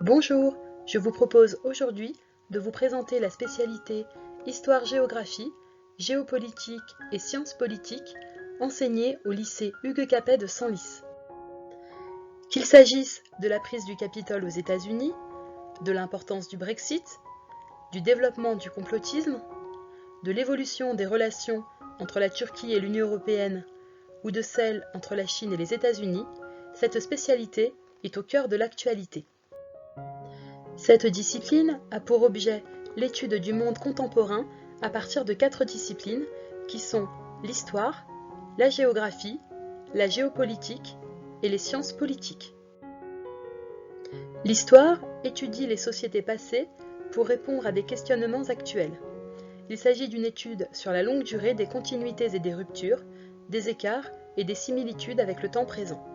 Bonjour, je vous propose aujourd'hui de vous présenter la spécialité Histoire-Géographie, Géopolitique et Sciences politiques enseignée au lycée Hugues Capet de Senlis. Qu'il s'agisse de la prise du Capitole aux États-Unis, de l'importance du Brexit, du développement du complotisme, de l'évolution des relations entre la Turquie et l'Union européenne ou de celle entre la Chine et les États-Unis, cette spécialité est au cœur de l'actualité. Cette discipline a pour objet l'étude du monde contemporain à partir de 4 disciplines qui sont l'histoire, la géographie, la géopolitique et les sciences politiques. L'histoire étudie les sociétés passées pour répondre à des questionnements actuels. Il s'agit d'une étude sur la longue durée des continuités et des ruptures, des écarts et des similitudes avec le temps présent.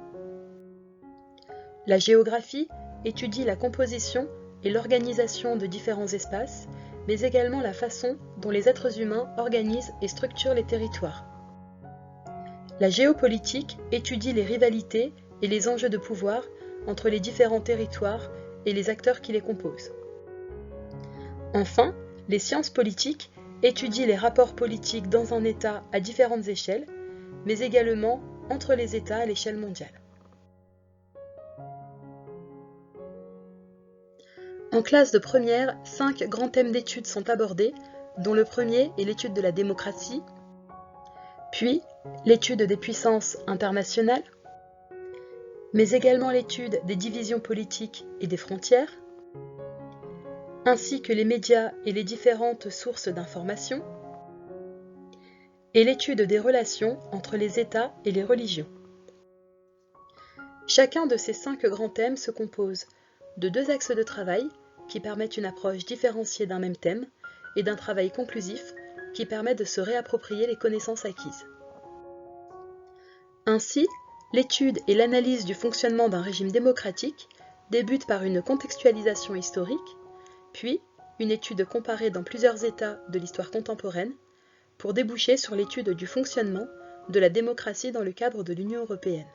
La géographie étudie la composition et l'organisation de différents espaces, mais également la façon dont les êtres humains organisent et structurent les territoires. La géopolitique étudie les rivalités et les enjeux de pouvoir entre les différents territoires et les acteurs qui les composent. Enfin, les sciences politiques étudient les rapports politiques dans un État à différentes échelles, mais également entre les États à l'échelle mondiale. En classe de première, 5 grands thèmes d'études sont abordés, dont le premier est l'étude de la démocratie, puis l'étude des puissances internationales, mais également l'étude des divisions politiques et des frontières, ainsi que les médias et les différentes sources d'information, et l'étude des relations entre les États et les religions. Chacun de ces 5 grands thèmes se compose de 2 axes de travail qui permettent une approche différenciée d'un même thème et d'un travail conclusif qui permet de se réapproprier les connaissances acquises. Ainsi, l'étude et l'analyse du fonctionnement d'un régime démocratique débutent par une contextualisation historique, puis une étude comparée dans plusieurs États de l'histoire contemporaine, pour déboucher sur l'étude du fonctionnement de la démocratie dans le cadre de l'Union européenne.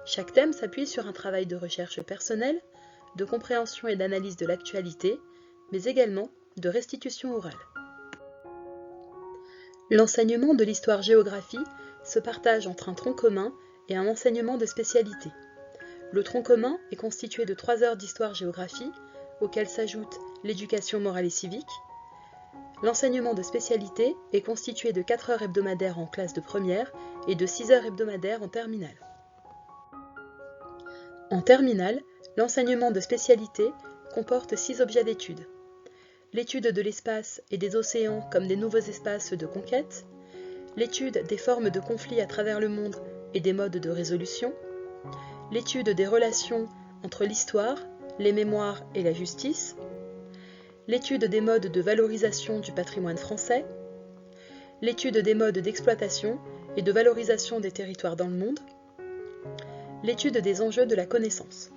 Chaque thème s'appuie sur un travail de recherche personnelle, de compréhension et d'analyse de l'actualité, mais également de restitution orale. L'enseignement de l'histoire-géographie se partage entre un tronc commun et un enseignement de spécialité. Le tronc commun est constitué de 3 heures d'histoire-géographie, auxquelles s'ajoute l'éducation morale et civique. L'enseignement de spécialité est constitué de 4 heures hebdomadaires en classe de première et de 6 heures hebdomadaires en terminale. En terminale, l'enseignement de spécialité comporte 6 objets d'étude. L'étude de l'espace et des océans comme des nouveaux espaces de conquête, l'étude des formes de conflits à travers le monde et des modes de résolution, l'étude des relations entre l'histoire, les mémoires et la justice, l'étude des modes de valorisation du patrimoine français, l'étude des modes d'exploitation et de valorisation des territoires dans le monde, l'étude des enjeux de la connaissance.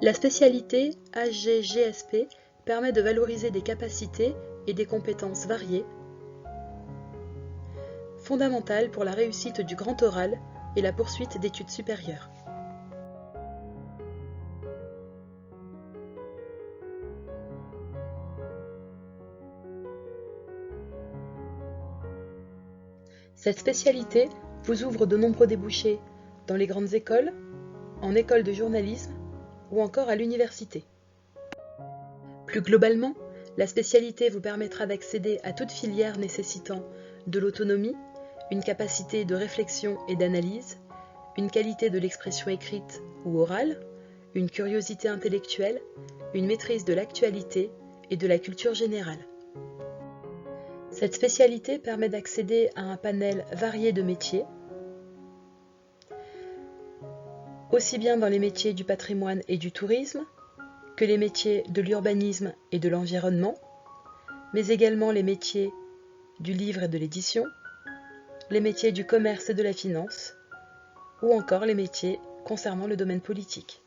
La spécialité HG-GSP permet de valoriser des capacités et des compétences variées, fondamentales pour la réussite du grand oral et la poursuite d'études supérieures. Cette spécialité vous ouvre de nombreux débouchés dans les grandes écoles, en école de journalisme ou encore à l'université. Plus globalement, la spécialité vous permettra d'accéder à toute filière nécessitant de l'autonomie, une capacité de réflexion et d'analyse, une qualité de l'expression écrite ou orale, une curiosité intellectuelle, une maîtrise de l'actualité et de la culture générale. Cette spécialité permet d'accéder à un panel varié de métiers, aussi bien dans les métiers du patrimoine et du tourisme, que les métiers de l'urbanisme et de l'environnement, mais également les métiers du livre et de l'édition, les métiers du commerce et de la finance, ou encore les métiers concernant le domaine politique.